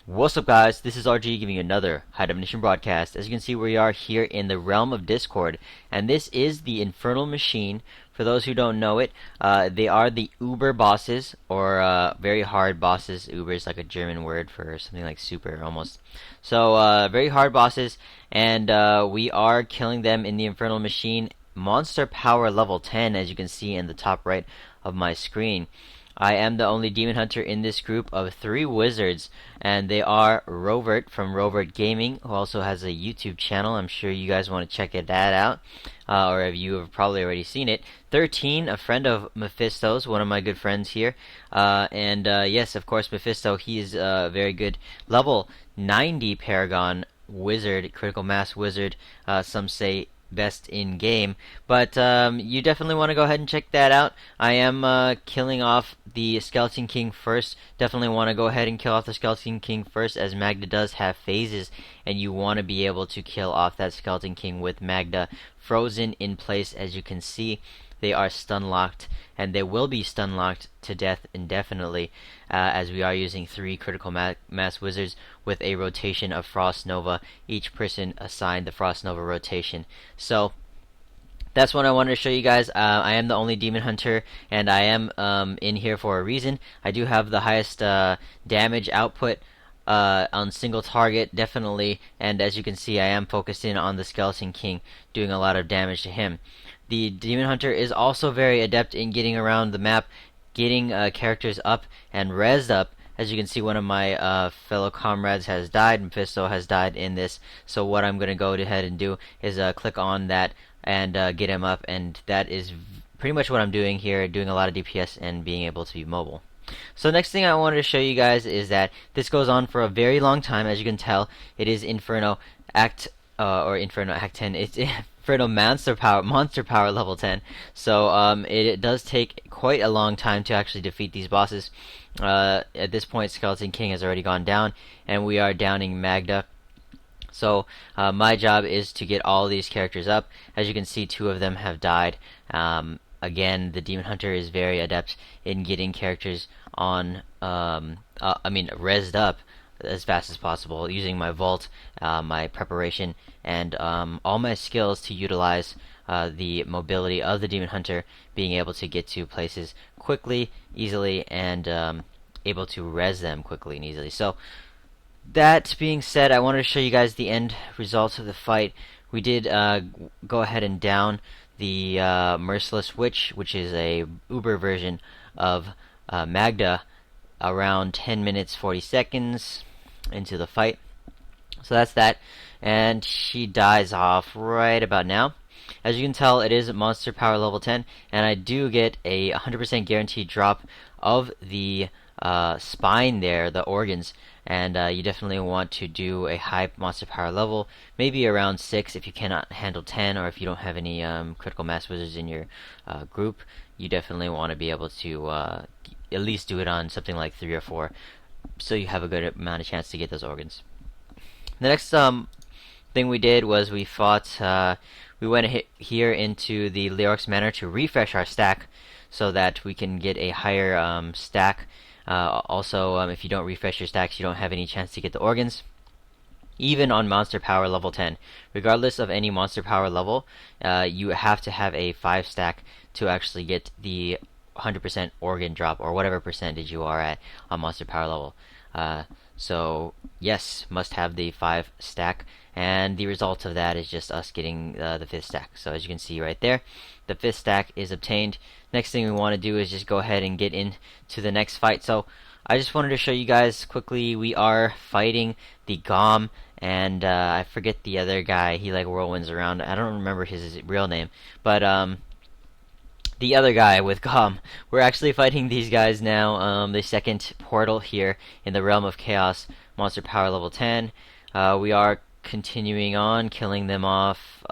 What's up, guys? This is RG giving you another High Definition broadcast. As you can see, we are here in the realm of Discord, and this is the Infernal Machine. For those who don't know it, they are the Uber bosses, or very hard bosses. Uber is like a German word for something like super, almost. So, very hard bosses, and we are killing them in the Infernal Machine. Monster power level 10, as you can see in the top right of my screen. I am the only demon hunter in this group of 3 wizards, and they are Rovert from Rovert Gaming, who also has a YouTube channel. I'm sure you guys want to check that out, or if you have probably already seen it. 13, a friend of Mephisto's, one of my good friends here, and yes, of course, Mephisto. He is a very good level 90 Paragon wizard, critical mass wizard. Some say best in game, but you definitely want to go ahead and check that out. I am killing off the Skeleton King first. Definitely want to go ahead and kill off the Skeleton King first, as Magda does have phases, and you want to be able to kill off that Skeleton King with Magda frozen in place. As you can see, they are stun locked, and they will be stun locked to death indefinitely, as we are using 3 critical mass wizards with a rotation of Frost Nova, each person assigned the Frost Nova rotation. So that's what I wanted to show you guys. I am the only demon hunter, and I am in here for a reason. I do have the highest damage output on single target, definitely, and as you can see, I am focused in on the Skeleton King, doing a lot of damage to him. The Demon Hunter is also very adept in getting around the map, getting characters up and rezzed up. As you can see, one of my fellow comrades has died. Mephisto has died in this. So what I'm going to go ahead and do is click on that and get him up. And that is pretty much what I'm doing here, doing a lot of DPS and being able to be mobile. So next thing I wanted to show you guys is that this goes on for a very long time. As you can tell, it is Inferno Act or Inferno Act 10. It's Inferno monster power level 10. So it does take quite a long time to actually defeat these bosses. At this point, Skeleton King has already gone down, and we are downing Magda. So my job is to get all these characters up. As you can see, 2 of them have died. Again, the Demon Hunter is very adept in getting characters on, rezzed up as fast as possible, using my vault, my preparation, and all my skills to utilize the mobility of the Demon Hunter, being able to get to places quickly, easily, and able to res them quickly and easily. So that being said, I wanted to show you guys the end results of the fight. We did go ahead and down the Merciless Witch, which is a Uber version of Magda, around 10 minutes 40 seconds into the fight. So that's that, and she dies off right about now. As you can tell, it is monster power level 10, and I do get a 100% guaranteed drop of the spine there, the organs, and you definitely want to do a high monster power level, maybe around 6 if you cannot handle 10, or if you don't have any critical mass wizards in your group. You definitely want to be able to at least do it on something like 3 or 4, so you have a good amount of chance to get those organs. The next thing we did was we fought, we went here into the Leorix Manor to refresh our stack, so that we can get a higher stack. Also, if you don't refresh your stacks, you don't have any chance to get the organs, even on monster power level 10. Regardless of any monster power level, you have to have a 5 stack to actually get the 100% organ drop, or whatever percentage you are at on monster power level. So yes, must have the 5 stack, and the result of that is just us getting the 5th stack. So as you can see right there, the 5th stack is obtained. Next thing we want to do is just go ahead and get into the next fight. So I just wanted to show you guys quickly, we are fighting the Ghom, and I forget the other guy, he like whirlwinds around. I don't remember his real name, but the other guy with Ghom. We're actually fighting these guys now, the second portal here in the Realm of Chaos, monster power level 10. We are continuing on, killing them off.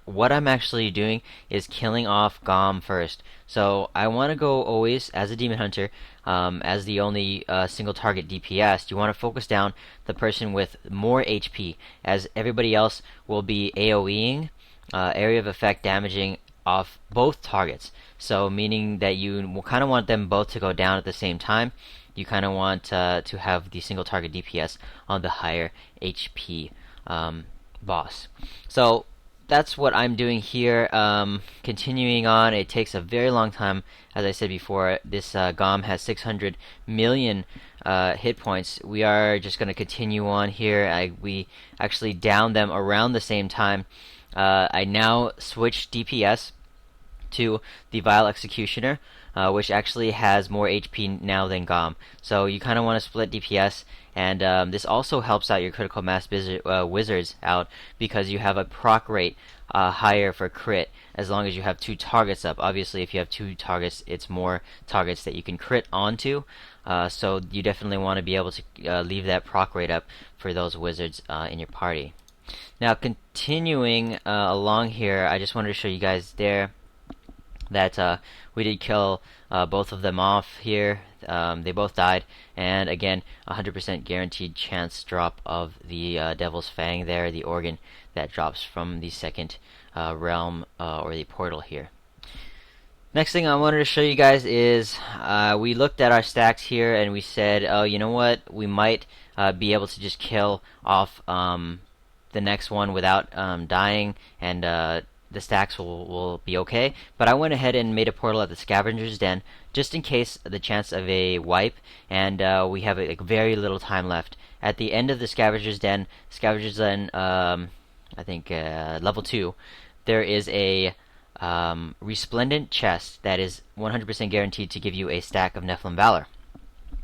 What I'm actually doing is killing off Ghom first. So I want to go always, as a Demon Hunter, as the only single target DPS, you want to focus down the person with more HP, as everybody else will be AoEing, area of effect damaging off both targets. So meaning that you kind of want them both to go down at the same time, you kind of want to have the single target DPS on the higher HP boss. So that's what I'm doing here. Continuing on, it takes a very long time. As I said before, this Ghom has 600 million hit points. We are just going to continue on here. We actually downed them around the same time. I now switched DPS to the Vile Executioner, which actually has more HP now than Ghom. So you kind of want to split DPS, and this also helps out your critical mass wizards out because you have a proc rate higher for crit as long as you have 2 targets up. Obviously, if you have 2 targets, it's more targets that you can crit onto. So you definitely want to be able to leave that proc rate up for those wizards in your party. Now, continuing along here, I just wanted to show you guys there that we did kill both of them off here. They both died, and again, 100% guaranteed chance drop of the Devil's Fang there, the organ that drops from the second realm or the portal here. Next thing I wanted to show you guys is we looked at our stacks here and we said, oh, you know what, we might be able to just kill off the next one without dying, and the stacks will be okay. But I went ahead and made a portal at the Scavenger's Den just in case the chance of a wipe, and we have very little time left. At the end of the Scavenger's Den, I think level 2, there is a resplendent chest that is 100% guaranteed to give you a stack of Nephilim Valor.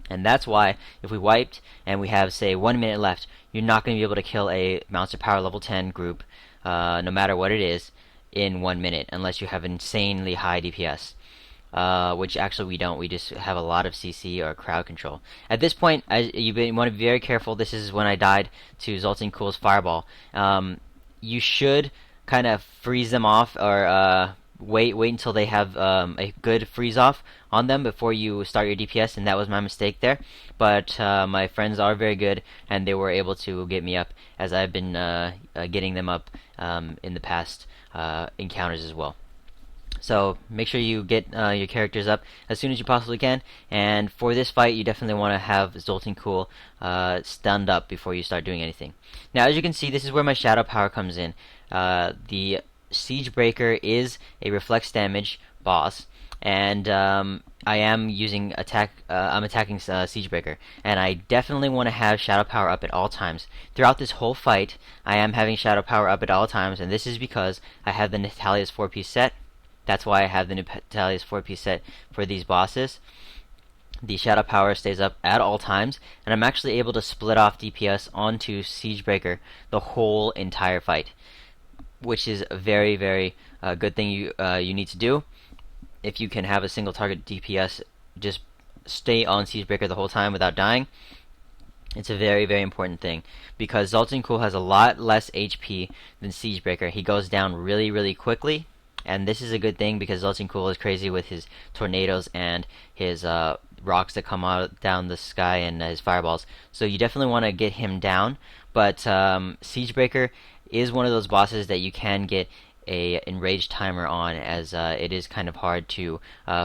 And that's why if we wiped and we have, say, 1 minute left, you're not going to be able to kill a Monster Power level 10 group, no matter what it is, in 1 minute, unless you have insanely high DPS. Which actually we don't. We just have a lot of CC or crowd control. At this point, you want to be very careful. This is when I died to Zoltun Cool's Fireball. You should kind of freeze them off, or wait until they have a good freeze off on them before you start your DPS, and that was my mistake there. But my friends are very good, and they were able to get me up, as I've been getting them up in the past encounters as well. So make sure you get your characters up as soon as you possibly can, and for this fight you definitely want to have Zoltun Cool stunned up before you start doing anything. Now, as you can see, this is where my shadow power comes in. The Siegebreaker is a reflex damage boss, and I am using I'm attacking Siegebreaker, and I definitely want to have shadow power up at all times. Throughout this whole fight, I am having shadow power up at all times, and this is because I have the Natalia's 4-piece set. That's why I have the Natalia's 4-piece set for these bosses. The shadow power stays up at all times, and I'm actually able to split off DPS onto Siegebreaker the whole entire fight, which is a very, very good thing you need to do. If you can have a single target DPS just stay on Siegebreaker the whole time without dying, it's a very, very important thing, because Zoltun Cool has a lot less HP than Siegebreaker. He goes down really, really quickly, and this is a good thing because Zoltun Cool is crazy with his tornadoes and his rocks that come out down the sky and his fireballs. So you definitely want to get him down, but Siegebreaker is one of those bosses that you can get a enraged timer on, as it is kind of hard to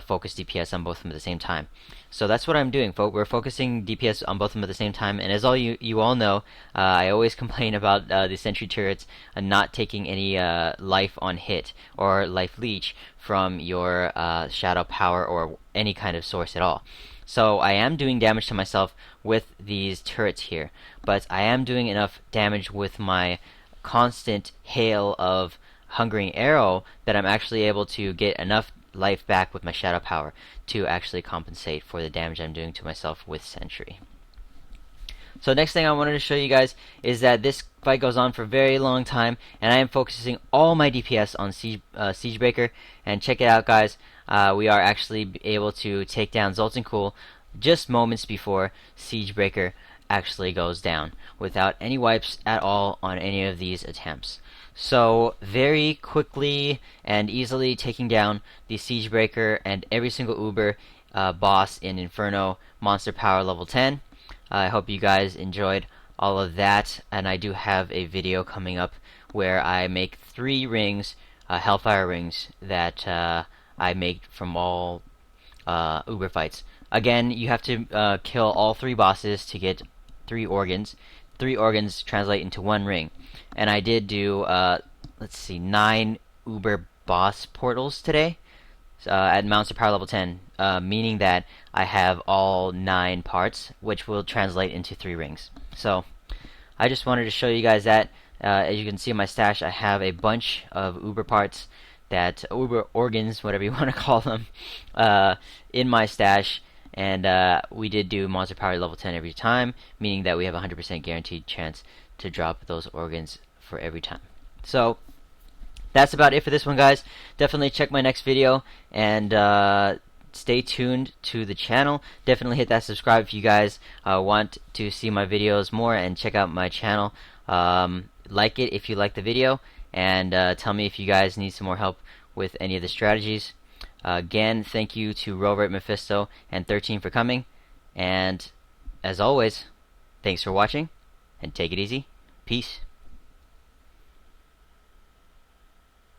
focus DPS on both of them at the same time. So that's what I'm doing, folks. We're focusing DPS on both of them at the same time, and as you all know, I always complain about the sentry turrets not taking any life on hit or life leech from your shadow power or any kind of source at all. So I am doing damage to myself with these turrets here, but I am doing enough damage with my constant hail of Hungering Arrow that I'm actually able to get enough life back with my shadow power to actually compensate for the damage I'm doing to myself with sentry. So next thing I wanted to show you guys is that this fight goes on for a very long time, and I am focusing all my DPS on Siegebreaker. And check it out, guys. We are actually able to take down Zoltun Cool just moments before Siegebreaker actually goes down, without any wipes at all on any of these attempts. So very quickly and easily taking down the Siegebreaker and every single Uber boss in Inferno Monster Power level 10. I hope you guys enjoyed all of that, and I do have a video coming up where I make 3 rings, Hellfire rings, that I make from all Uber fights. Again, you have to kill all 3 bosses to get 3 organs. 3 organs translate into 1 ring. And I did do, let's see, 9 Uber boss portals today at Monster Power level 10, meaning that I have all 9 parts, which will translate into 3 rings. So, I just wanted to show you guys that. As you can see in my stash, I have a bunch of Uber parts, that Uber organs, whatever you want to call them, in my stash. And we did do Monster Power level 10 every time, meaning that we have a 100% guaranteed chance to drop those organs for every time. So, that's about it for this one, guys. Definitely check my next video, and stay tuned to the channel. Definitely hit that subscribe if you guys want to see my videos more and check out my channel. Like it if you like the video, and tell me if you guys need some more help with any of the strategies. Again, thank you to Rover, Mephisto, and 13 for coming. And as always, thanks for watching, and take it easy. Peace.